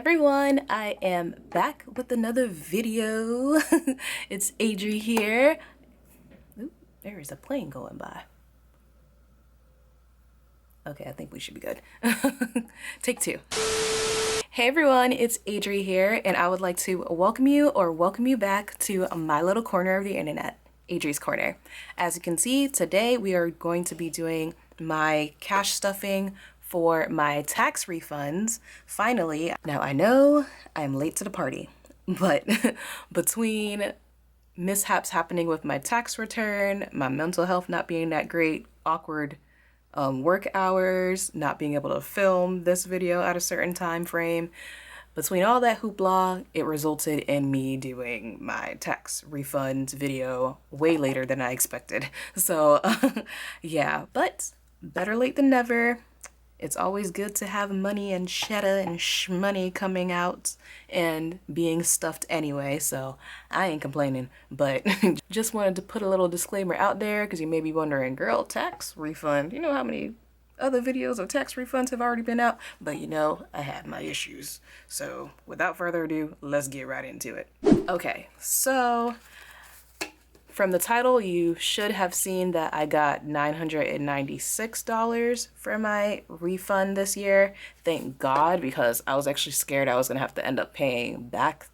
Everyone, I am back with another video. It's Adri here. Ooh, there is a plane going by. Okay, I think we should be good. Take two. Hey everyone, it's Adri here, and I would like to welcome you back to my little corner of the internet, Adri's Corner. As you can see, today we are going to be doing my cash stuffing for my tax refunds. Finally, now I know I'm late to the party, but between mishaps happening with my tax return, my mental health not being that great, awkward work hours, not being able to film this video at a certain time frame, between all that hoopla, it resulted in me doing my tax refunds video way later than I expected. So yeah, but better late than never. It's always good to have money and cheddar and shmoney coming out and being stuffed anyway, so I ain't complaining. But just wanted to put a little disclaimer out there because you may be wondering, girl, tax refund, you know how many other videos of tax refunds have already been out? But you know, I had my issues. So without further ado, let's get right into it. Okay, so from the title, you should have seen that I got $996 for my refund this year. Thank God, because I was actually scared I was gonna have to end up paying back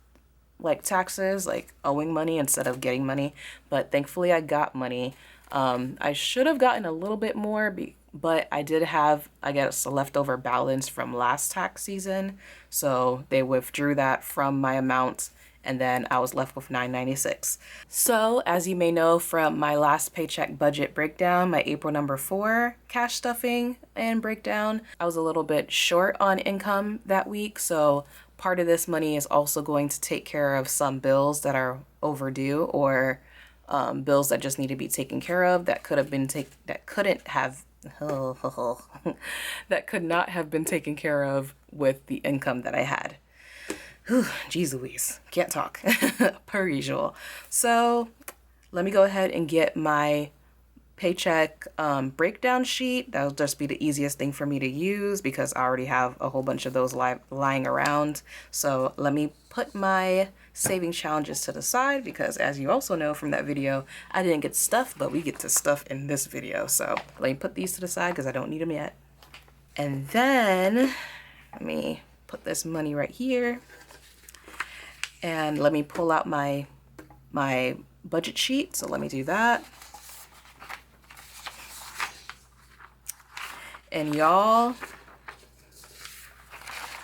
like taxes, like owing money instead of getting money. But thankfully I got money. I should have gotten a little bit more, but I did have, I guess, a leftover balance from last tax season. So they withdrew that from my amount, and then I was left with $996. So as you may know from my last paycheck budget breakdown, my April number 4 cash stuffing and breakdown, I was a little bit short on income that week. So part of this money is also going to take care of some bills that are overdue, or bills that just need to be taken care of that could not have been taken care of with the income that I had. Whew, geez Louise, can't talk per usual. So let me go ahead and get my paycheck breakdown sheet. That'll just be the easiest thing for me to use because I already have a whole bunch of those lying around. So let me put my saving challenges to the side because, as you also know from that video, I didn't get stuff, but we get to stuff in this video. So let me put these to the side because I don't need them yet. And then let me put this money right here. And let me pull out my budget sheet. So let me do that. And y'all,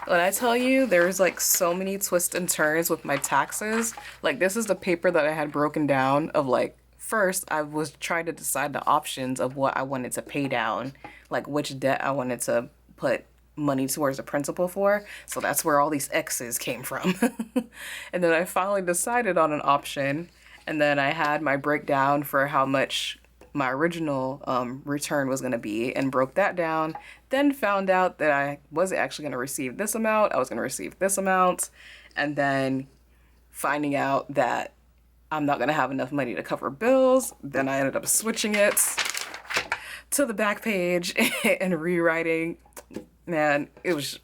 when I tell you there's like so many twists and turns with my taxes, like this is the paper that I had broken down of, like, first I was trying to decide the options of what I wanted to pay down, like which debt I wanted to put money towards the principal for. So that's where all these X's came from. And then I finally decided on an option, and then I had my breakdown for how much my original return was going to be and broke that down, then found out that I wasn't actually going to receive this amount, I was going to receive this amount, and then finding out that I'm not going to have enough money to cover bills. Then I ended up switching it to the back page and rewriting. Man, it was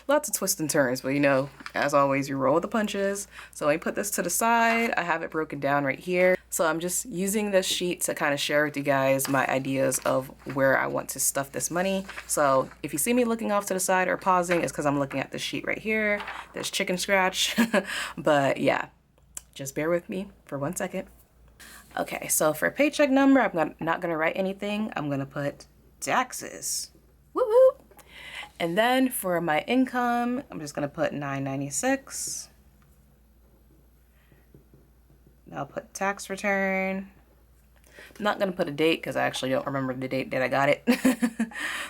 lots of twists and turns, but you know, as always, you roll with the punches. So I put this to the side. I have it broken down right here. So I'm just using this sheet to kind of share with you guys my ideas of where I want to stuff this money. So if you see me looking off to the side or pausing, it's because I'm looking at this sheet right here, this chicken scratch. But yeah, just bear with me for 1 second. Okay, so for paycheck number, I'm not gonna write anything. I'm gonna put taxes. Woo woo. And then for my income, I'm just gonna put $996. I'll put tax return. I'm not gonna put a date because I actually don't remember the date that I got it.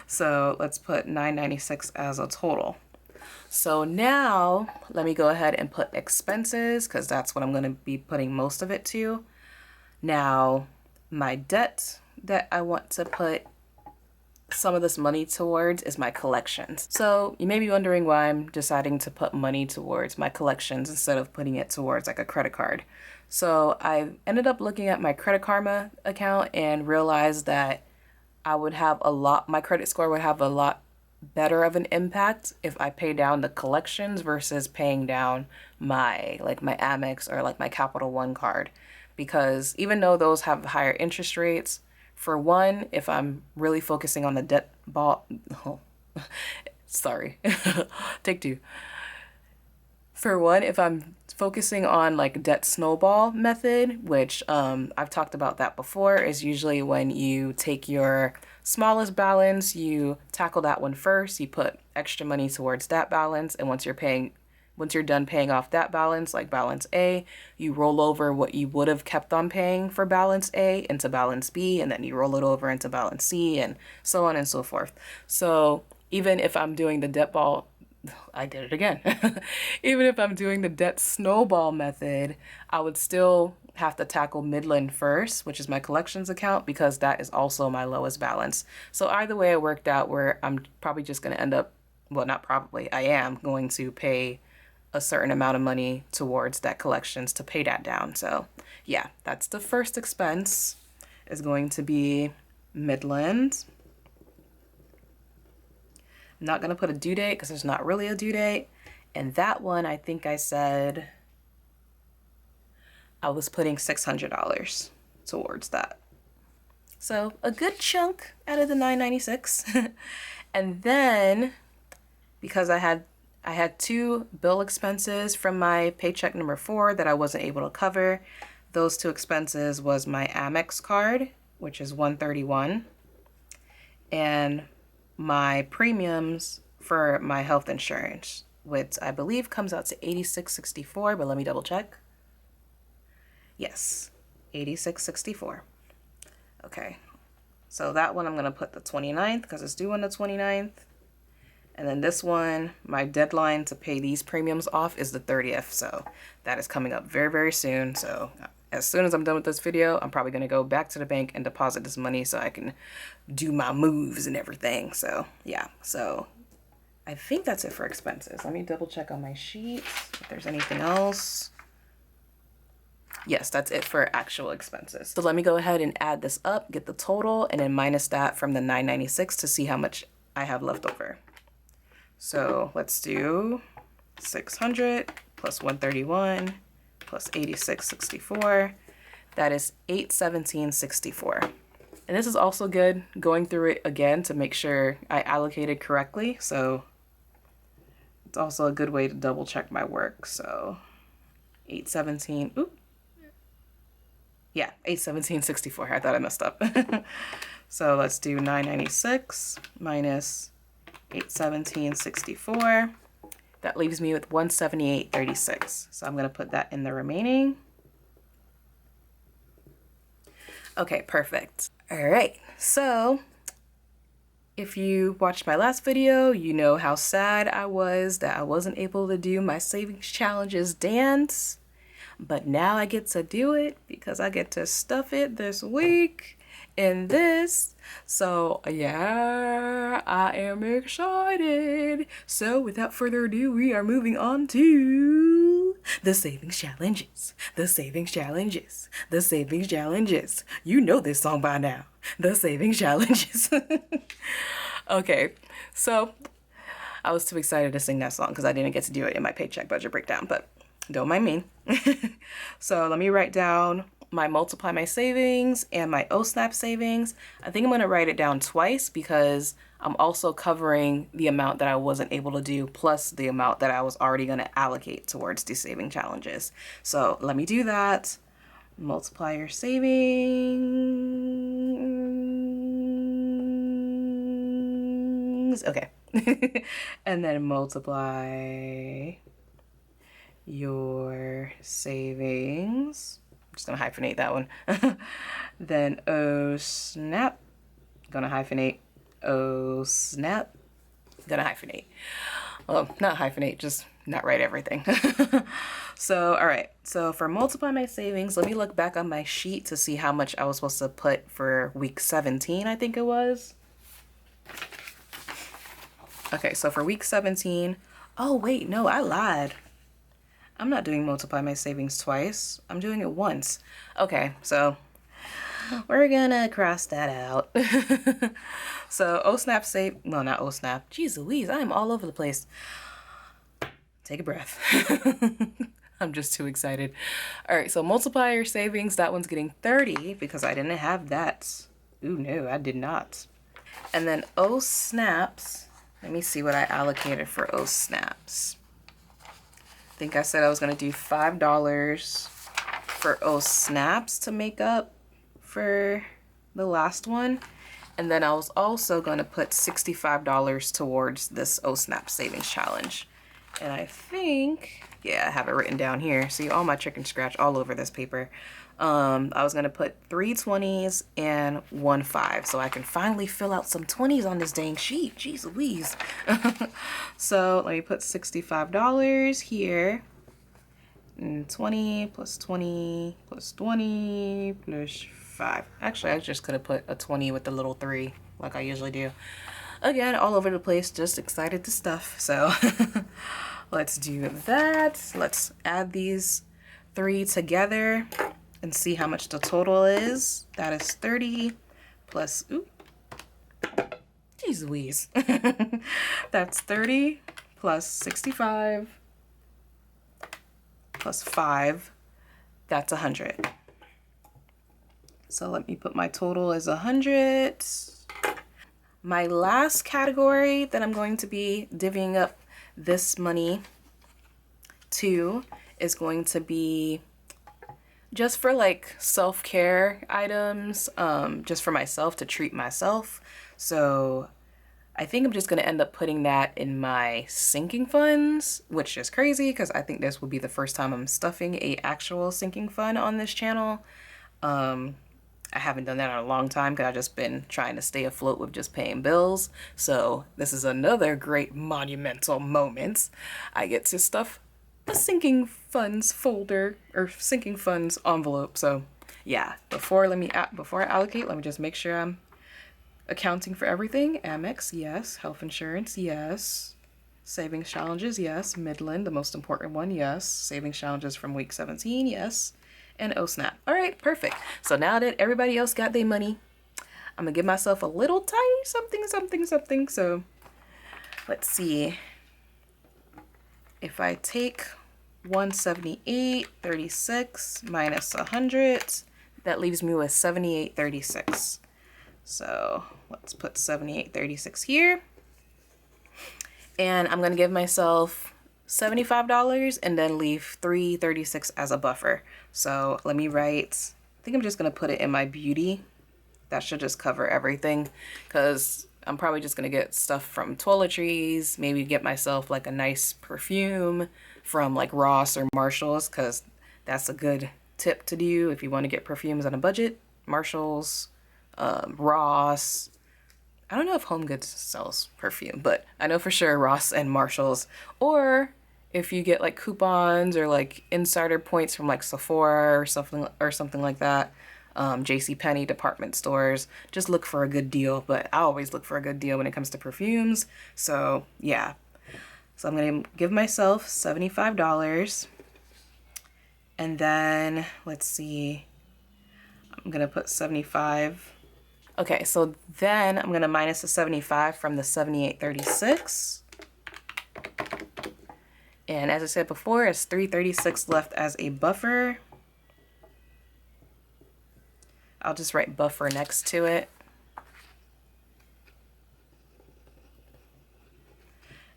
So let's put $996 as a total. So now let me go ahead and put expenses because that's what I'm gonna be putting most of it to. Now my debt that I want to put some of this money towards is my collections. So you may be wondering why I'm deciding to put money towards my collections instead of putting it towards like a credit card. So I ended up looking at my Credit Karma account and realized that I would have my credit score would have a lot better of an impact if I pay down the collections versus paying down my my Amex or like my Capital One card, because even though those have higher interest rates, for one, if I'm really focusing on the debt ball, oh, sorry, take two. For one, if I'm focusing on like debt snowball method, which I've talked about that before, is usually when you take your smallest balance, you tackle that one first, you put extra money towards that balance, and once you're done paying off that balance, like balance A, you roll over what you would have kept on paying for balance A into balance B, and then you roll it over into balance C, and so on and so forth. So even if I'm doing the debt ball, I did it again. Even if I'm doing the debt snowball method, I would still have to tackle Midland first, which is my collections account, because that is also my lowest balance. So either way, it worked out where I'm probably just going to end up, well, not probably, I am going to pay a certain amount of money towards that collections to pay that down. So yeah, that's the first expense, is going to be Midland. I'm not going to put a due date because there's not really a due date. And that one, I think I said I was putting $600 towards that. So a good chunk out of the $996. And then because I had two bill expenses from my paycheck number 4 that I wasn't able to cover. Those two expenses was my Amex card, which is $131, and my premiums for my health insurance, which I believe comes out to $86.64, but let me double check. Yes, $86.64. Okay, so that one I'm going to put the 29th because it's due on the 29th. And then this one, my deadline to pay these premiums off is the 30th. So that is coming up very, very soon. So as soon as I'm done with this video, I'm probably going to go back to the bank and deposit this money so I can do my moves and everything. So yeah, so I think that's it for expenses. Let me double check on my sheet if there's anything else. Yes, that's it for actual expenses. So let me go ahead and add this up, get the total, and then minus that from the $996 to see how much I have left over. So let's do 600 plus 131 plus 86.64. That is 817.64. And this is also good going through it again to make sure I allocated correctly. So it's also a good way to double check my work. So 817, oop. Yeah, 817.64. I thought I messed up. So let's do 996 minus 817.64. That leaves me with 178.36. So I'm going to put that in the remaining. Okay, perfect. All right. So if you watched my last video, you know how sad I was that I wasn't able to do my savings challenges dance. But now I get to do it because I get to stuff it this week in this. So yeah, I am excited. So without further ado, we are moving on to the savings challenges. The savings challenges. The savings challenges. You know this song by now. The savings challenges. Okay, so I was too excited to sing that song because I didn't get to do it in my paycheck budget breakdown, but don't mind me. So let me write down my multiply my savings and my OSNAP savings. I think I'm going to write it down twice because I'm also covering the amount that I wasn't able to do plus the amount that I was already going to allocate towards these saving challenges. So let me do that. Multiply your savings. Okay. And then multiply your savings. I'm just gonna hyphenate that one. Then OSNAP, gonna hyphenate OSNAP, gonna hyphenate. Well, not hyphenate, just not write everything. So, all right. So for multiply my savings, let me look back on my sheet to see how much I was supposed to put for week 17, I think it was. Okay, so for week 17, oh wait, no, I lied. I'm not doing multiply my savings twice. I'm doing it once. Okay, so we're gonna cross that out. So OSNAP save, well, not OSNAP. Jeez Louise, I am all over the place. Take a breath. I'm just too excited. All right, so multiplier savings, that one's getting 30 because I didn't have that. Ooh, no, I did not. And then OSNAPs, let me see what I allocated for OSNAPs. I think I said I was gonna do $5 for OSNAPs to make up for the last one. And then I was also gonna put $65 towards this OSNAP savings challenge. And I think, yeah, I have it written down here. See all my chicken scratch all over this paper. I was gonna put 3 20s and 1 5 so I can finally fill out some 20s on this dang sheet. Jeez Louise. So let me put $65 here. And 20 plus 20 plus 20 plus 5. Actually, I just could have put a 20 with the little 3 like I usually do. Again, all over the place, just excited to stuff. So let's do that. Let's add these 3 together and see how much the total is. That is 30 plus, ooh, geez Louise. That's 30 plus 65 plus 5. That's 100. So let me put my total as 100. My last category that I'm going to be divvying up this money to is going to be just for like self-care items, just for myself to treat myself. So I think I'm just going to end up putting that in my sinking funds, which is crazy because I think this will be the first time I'm stuffing a actual sinking fund on this channel. I haven't done that in a long time because I've just been trying to stay afloat with just paying bills. So this is another great monumental moment. I get to stuff a sinking funds folder or sinking funds envelope. So yeah, before I allocate, let me just make sure I'm accounting for everything. Amex, yes. Health insurance, yes. Savings challenges, yes. Midland, the most important one, yes. Savings challenges from week 17, yes. And OSNAP. All right, perfect. So now that everybody else got their money, I'm gonna give myself a little tiny something. So let's see. If I take 178.36 minus 100, that leaves me with 78.36. So let's put 78.36 here. And I'm gonna give myself $75 and then leave $3.36 as a buffer. So let me write, I think I'm just gonna put it in my beauty. That should just cover everything because I'm probably just gonna get stuff from toiletries, maybe get myself like a nice perfume from like Ross or Marshalls because that's a good tip to do if you want to get perfumes on a budget. Marshalls, Ross. I don't know if Home Goods sells perfume, but I know for sure Ross and Marshalls. Or if you get like coupons or like insider points from like Sephora or something like that, JCPenney department stores, just look for a good deal. But I always look for a good deal when it comes to perfumes. So yeah, so I'm gonna give myself $75, and then let's see, I'm gonna put 75. Okay, so then I'm gonna minus the 75 from the 78.36. And as I said before, it's 3.36 left as a buffer. I'll just write buffer next to it.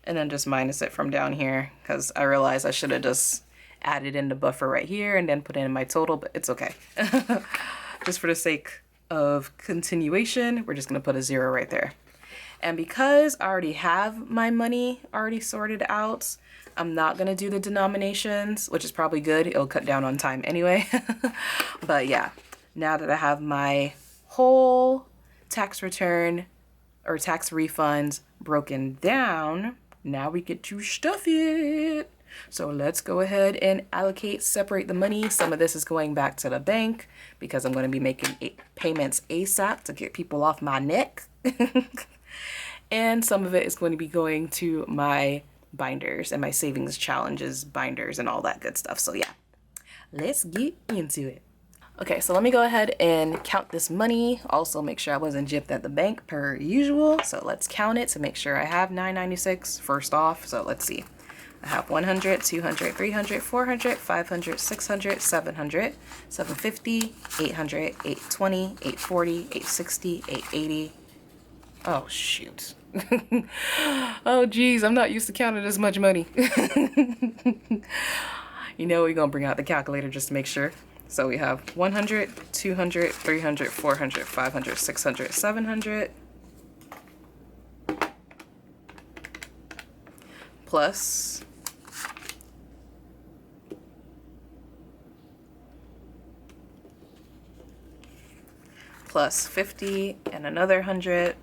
And then just minus it from down here because I realized I should have just added in the buffer right here and then put in my total, but it's okay. Just for the sake of continuation, we're just gonna put a 0 right there. And because I already have my money already sorted out, I'm not gonna do the denominations, which is probably good. It'll cut down on time anyway. But yeah, now that I have my whole tax return or tax refunds broken down, now we get to stuff it. So let's go ahead and allocate, separate the money. Some of this is going back to the bank because I'm going to be making payments ASAP to get people off my neck. And some of it is going to be going to my binders and my savings challenges binders and all that good stuff. So yeah, let's get into it. Okay, so let me go ahead and count this money. Also make sure I wasn't gypped at the bank per usual. So let's count it to make sure I have $9.96 first off. So let's see. I have 100, 200, 300, 400, 500, 600, 700, 750, 800, 820, 840, 860, 880. Oh, shoot. Oh, geez, I'm not used to counting this much money. You know, we're going to bring out the calculator just to make sure. So we have 100, 200, 300, 400, 500, 600, 700. Plus plus 50 and another 100.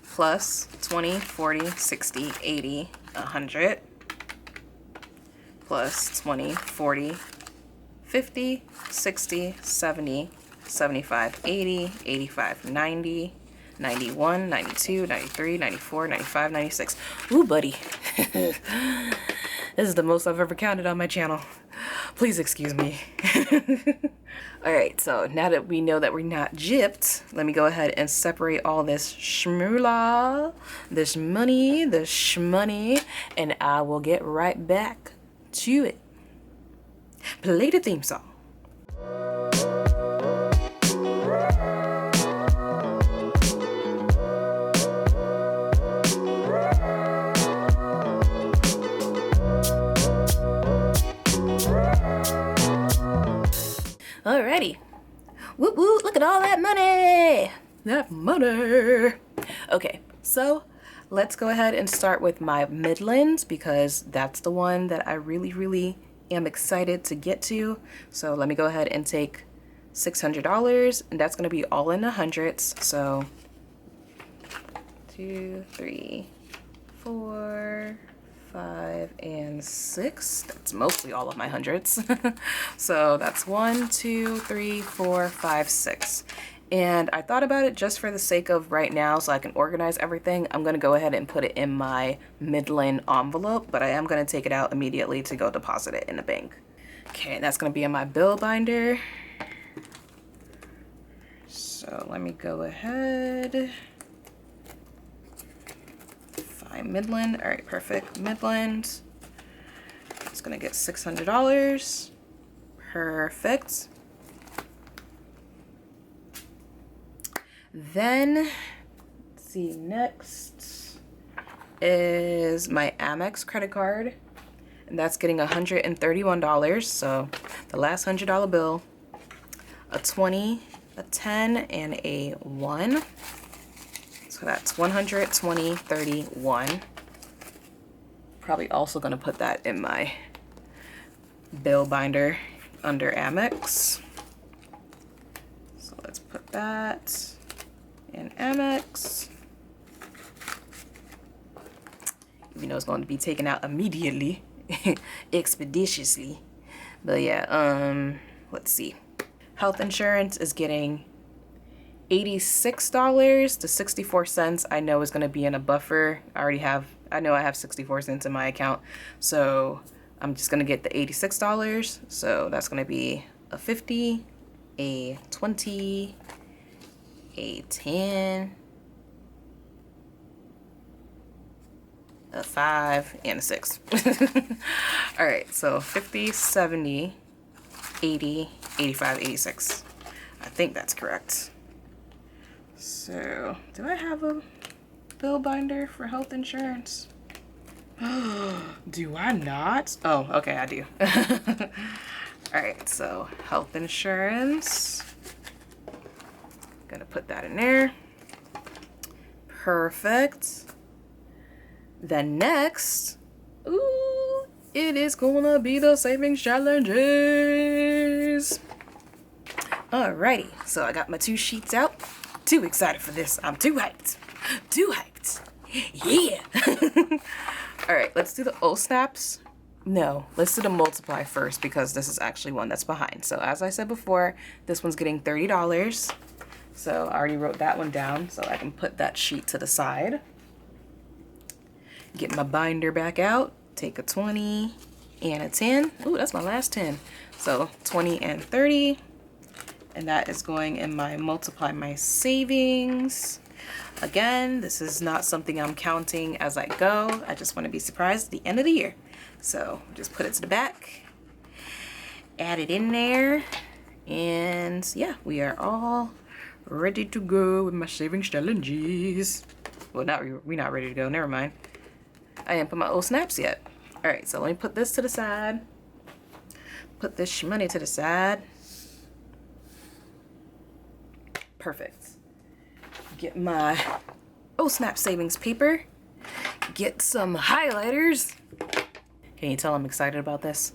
Plus 20, 40, 60, 80, 100. Plus 20, 40, 50, 60, 70, 75, 80, 85, 90, 91, 92, 93, 94, 95, 96. Ooh, buddy. This is the most I've ever counted on my channel. Please excuse me. Alright, so now that we know that we're not gypped, let me go ahead and separate all this shmoolah, this money, this shmoney, and I will get right back to it. Play the theme song. Alrighty. Whoop whoop, look at all that money! That money! Okay, so let's go ahead and start with my Midlands because that's the one that I really am excited to get to. So let me go ahead and take $600, and that's gonna be all in the hundreds. So 2, 3, 4, 5, and 6. That's mostly all of my hundreds. So that's 1, 2, 3, 4, 5, 6. And I thought about it just for the sake of right now so I can organize everything. I'm going to go ahead and put it in my Midland envelope, but I am going to take it out immediately to go deposit it in the bank. Okay, that's going to be in my bill binder. So let me go ahead. Find Midland. All right, perfect. Midland. It's going to get $600. Perfect. Then, let's see, next is my Amex credit card, and that's getting $131. So the last $100 bill, a 20, a 10, and a 1. So that's 120, 31. Probably also gonna put that in my bill binder under Amex. So let's put that in Amex. Even though it's going to be taken out immediately, expeditiously. But yeah, let's see. Health insurance is getting $86 to 64 cents. I know is going to be in a buffer. I know I have 64 cents in my account. So I'm just going to get the $86. So that's going to be a 50, a 20, a 10, a 5, and a 6. All right, so 50, 70, 80, 85, 86. I think that's correct. So, do I have a bill binder for health insurance? Do I not? Oh, okay, I do. All right, so health insurance. Gonna put that in there. Perfect. Then next, ooh, it is gonna be the savings challenges. Alrighty, so I got my 2 sheets out. Too excited for this. I'm too hyped. Too hyped. Yeah. Alright, let's do the O snaps. No, let's do the multiply first because this is actually one that's behind. So as I said before, this one's getting $30. So I already wrote that one down so I can put that sheet to the side. Get my binder back out, take a 20, and a 10. Ooh, that's my last 10. So 20 and 30. And that is going in my multiply my savings. Again, this is not something I'm counting as I go. I just want to be surprised at the end of the year. So just put it to the back, add it in there, and yeah, we are all ready to go with my savings challenges. Well, we're not ready to go, never mind. I didn't put my old snaps yet. All right, so let me put this to the side. Put this money to the side. Perfect. Get my snap savings paper. Get some highlighters. Can you tell I'm excited about this?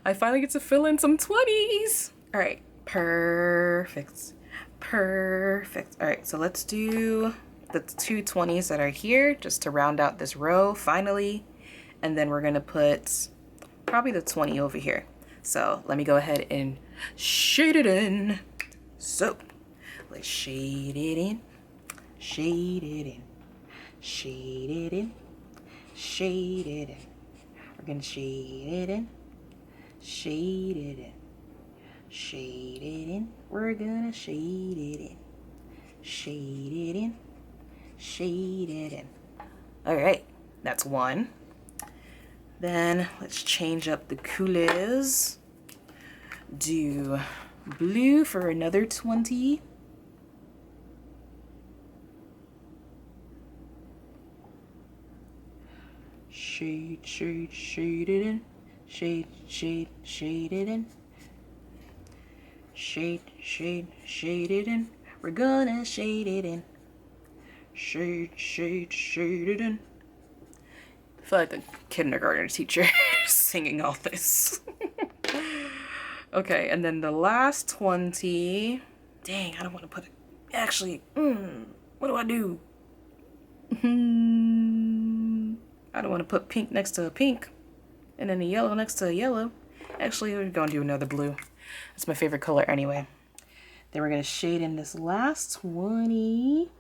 I finally get to fill in some 20s. All right, perfect. Perfect. All right, so let's do the 2 20s that are here just to round out this row finally. And then we're gonna put probably the 20 over here. So let me go ahead and shade it in. So let's shade it in, shade it in, shade it in, shade it in. We're gonna shade it in, shade it in, shade it in. We're gonna shade it in, shade it in, shade it in. All right, that's 1. Then let's change up the couleurs. Do blue for another 20. Shade, shade, shade it in. Shade, shade, shade it in. Shade, shade, shade it in. We're gonna shade it in. Shade, shade, shade it in. I feel like the kindergarten teacher singing all this. Okay, and then the last 20. Dang, I don't want to put it. Actually, what do I do? I don't want to put pink next to a pink and then a yellow next to a yellow. Actually, we're going to do another blue. That's my favorite color anyway. Then we're going to shade in this last 20.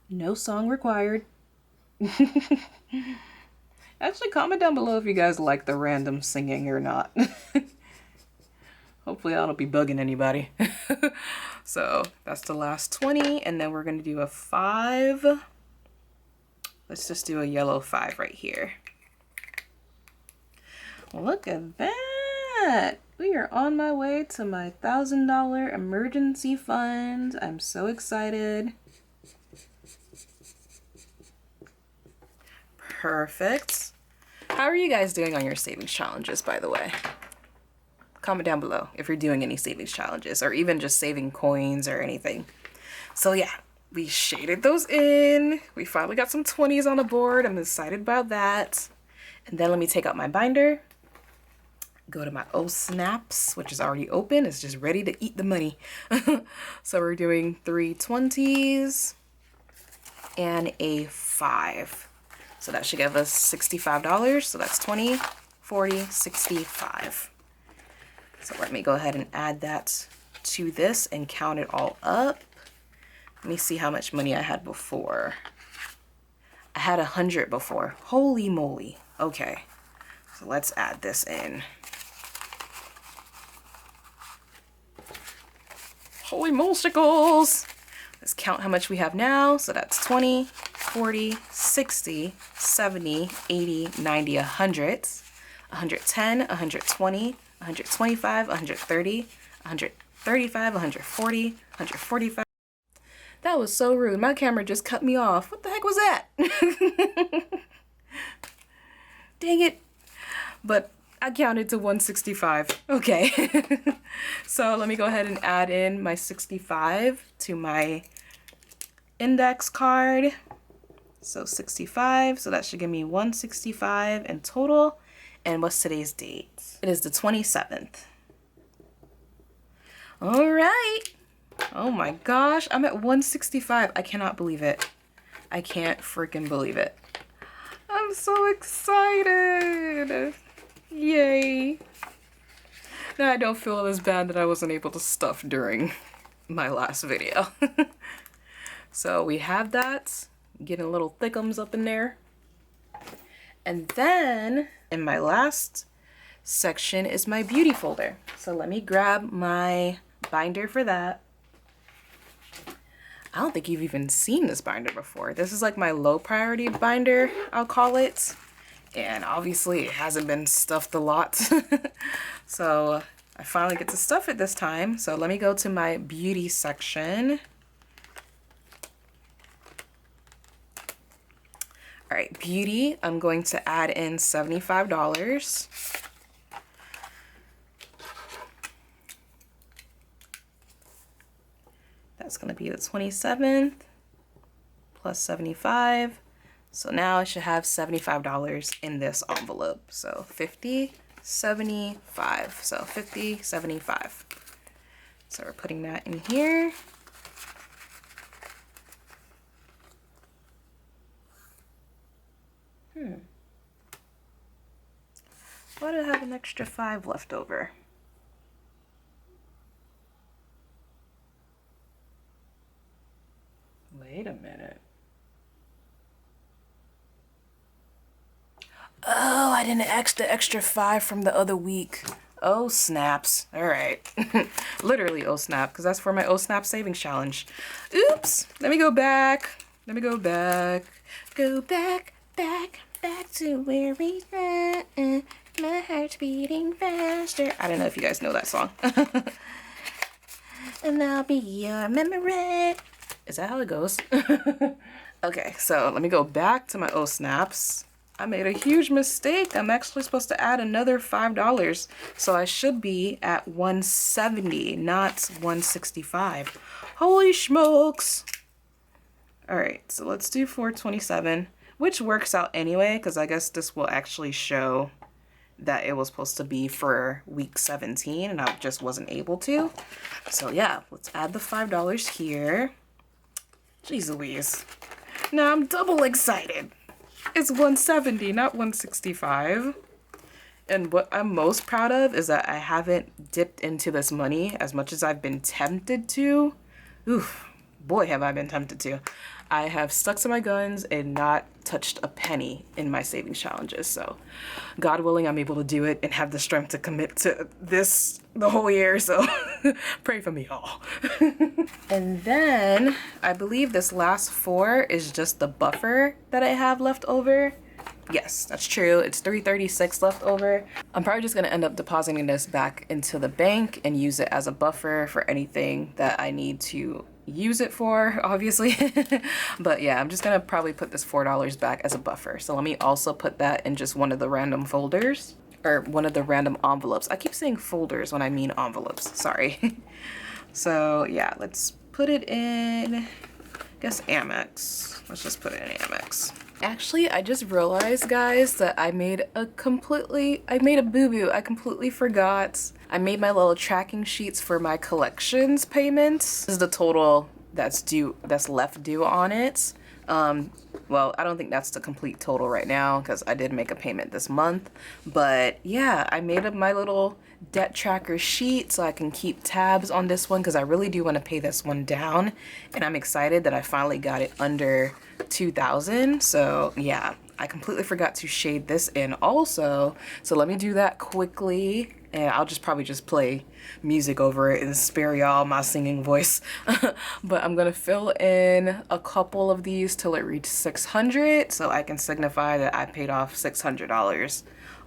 No song required. Actually, comment down below if you guys like the random singing or not. Hopefully I don't be bugging anybody. So that's the last 20, and then we're gonna do a 5. Let's just do a yellow 5 right here. Look at that. We are on my way to my $1,000 emergency fund. I'm so excited. Perfect. How are you guys doing on your savings challenges, by the way? Comment down below if you're doing any savings challenges or even just saving coins or anything. So yeah, we shaded those in. We finally got some 20s on the board. I'm excited about that. And then let me take out my binder. Go to my snaps, which is already open. It's just ready to eat the money. So we're doing 3 20s and a 5. So that should give us $65. So that's 20, 40, 65. So let me go ahead and add that to this and count it all up. Let me see how much money I had before. I had 100 before. Holy moly. Okay. So let's add this in. Holy molesticles. Let's count how much we have now. So that's 20, 40, 60, 70, 80, 90, 100, 110, 120, 125, 130, 135, 140, 145. That was so rude. My camera just cut me off. What the heck was that? Dang it. But I counted to 165. Okay. So let me go ahead and add in my 65 to my index card. So 65. So that should give me 165 in total. And what's today's date? It is the 27th. All right. Oh my gosh, I'm at 165. I cannot believe it. I can't freaking believe it. I'm so excited. Yay. Now I don't feel as bad that I wasn't able to stuff during my last video. So we have that. Getting little thickums up in there. And then And my last section is my beauty folder. So let me grab my binder for that. I don't think you've even seen this binder before. This is like my low priority binder, I'll call it. And obviously it hasn't been stuffed a lot. So I finally get to stuff it this time. So let me go to my beauty section. All right, beauty, I'm going to add in $75. That's going to be the 27th plus 75. So now I should have $75 in this envelope. So 50, 75. So 50, 75. So we're putting that in here. Why do I have an extra 5 left over? Wait a minute. Oh, I didn't ask the extra 5 from the other week. Oh, snaps. All right. Literally, oh, snap, because that's for my oh, snap savings challenge. Oops. Let me go back. Let me go back. Go back, back, back to where we were. My heart's beating faster. I don't know if you guys know that song. And I'll be your memory. Is that how it goes? Okay, so let me go back to my oh snaps. I made a huge mistake. I'm actually supposed to add another $5. So I should be at 170, not 165. Holy smokes. All right, so let's do 427, which works out anyway, because I guess this will actually show that it was supposed to be for week 17 and I just wasn't able to. So yeah, let's add the $5 here. Jeez Louise. Now I'm double excited. It's 170, not 165. And what I'm most proud of is that I haven't dipped into this money as much as I've been tempted to. Oof, boy, have I been tempted to. I have stuck to my guns and not touched a penny in my savings challenges. So God willing, I'm able to do it and have the strength to commit to this the whole year. So pray for me all. And then I believe this last 4 is just the buffer that I have left over. Yes, that's true. It's $336 left over. I'm probably just going to end up depositing this back into the bank and use it as a buffer for anything that I need to use it for, obviously. But yeah, I'm just going to probably put this $4 back as a buffer. So let me also put that in just one of the random folders or one of the random envelopes. I keep saying folders when I mean envelopes. Sorry. So yeah, let's put it in, I guess, Amex. Let's just put it in Amex. Actually, I just realized, guys, that I made a boo-boo. I completely forgot. I made my little tracking sheets for my collections payments. This is the total that's left due on it. Well, I don't think that's the complete total right now because I did make a payment this month. But yeah, I made up my little debt tracker sheet so I can keep tabs on this one because I really do want to pay this one down. And I'm excited that I finally got it under 2,000. So yeah, I completely forgot to shade this in also. So let me do that quickly. And I'll probably just play music over it and spare y'all my singing voice. But I'm gonna fill in a couple of these till it reaches 600 so I can signify that I paid off $600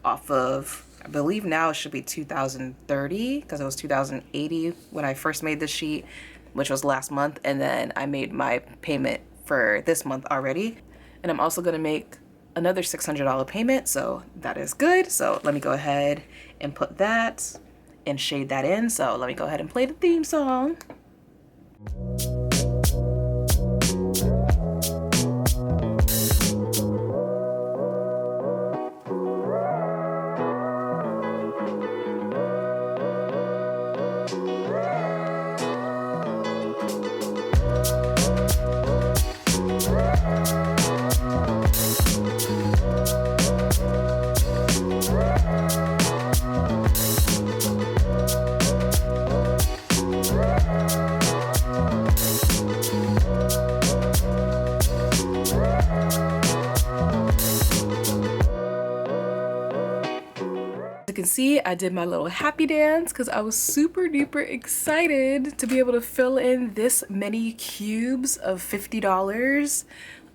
off of, I believe now it should be 2,030 because it was 2,080 when I first made this sheet, which was last month. And then I made my payment for this month already. And I'm also gonna make another $600 payment, so that is good. So let me go ahead and put that and shade that in. So let me go ahead and play the theme song. can see, I did my little happy dance because I was super duper excited to be able to fill in this many cubes of $50.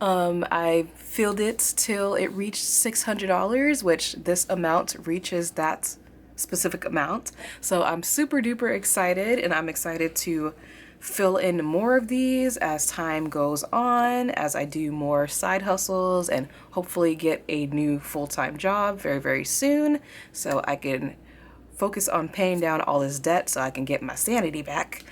I filled it till it reached $600, which this amount reaches that specific amount. So I'm super duper excited, and I'm excited to fill in more of these as time goes on, as I do more side hustles and hopefully get a new full-time job very, very soon, so I can focus on paying down all this debt so I can get my sanity back.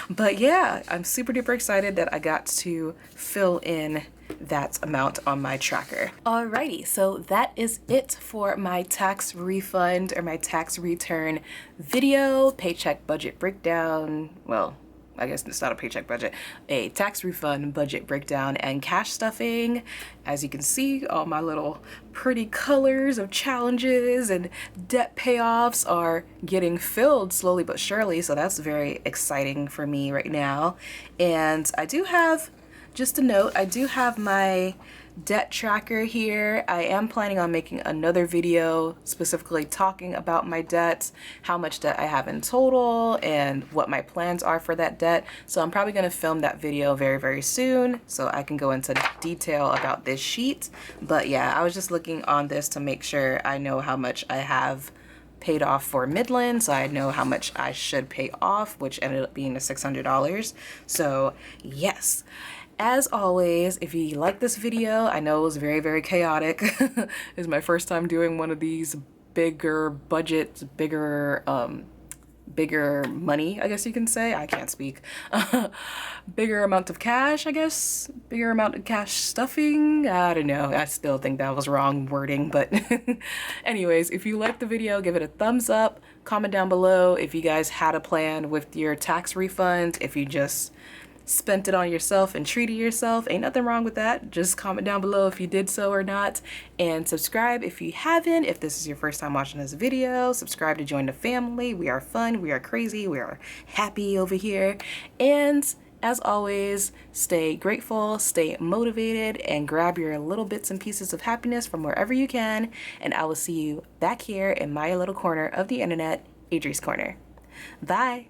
But yeah, I'm super duper excited that I got to fill in that amount on my tracker. Alrighty, so that is it for my tax refund or my tax return video, paycheck budget breakdown. Well, I guess it's not a paycheck budget, a tax refund budget breakdown and cash stuffing. As you can see, all my little pretty colors of challenges and debt payoffs are getting filled slowly but surely, so that's very exciting for me right now. And I do have, just a note, I do have my debt tracker here. I am planning on making another video specifically talking about my debts, how much debt I have in total, and what my plans are for that debt. So I'm probably going to film that video very, very soon so I can go into detail about this sheet. But yeah, I was just looking on this to make sure I know how much I have paid off for Midland, so I know how much I should pay off, which ended up being the $600. So yes. As always, if you like this video, I know it was very, very chaotic. It's my first time doing one of these bigger budget, bigger money, I guess you can say. I can't speak. Bigger amount of cash, I guess. Bigger amount of cash stuffing. I don't know. I still think that was wrong wording, but anyways, if you liked the video, give it a thumbs up. Comment down below if you guys had a plan with your tax refund, if you just spent it on yourself and treated yourself. Ain't nothing wrong with that. Just comment down below if you did so or not, and subscribe if you haven't. If this is your first time watching this video, subscribe to join the family. We are fun, we are crazy, we are happy over here. And as always, stay grateful, stay motivated, and grab your little bits and pieces of happiness from wherever you can. And I will see you back here in my little corner of the internet, Adri's Corner. Bye.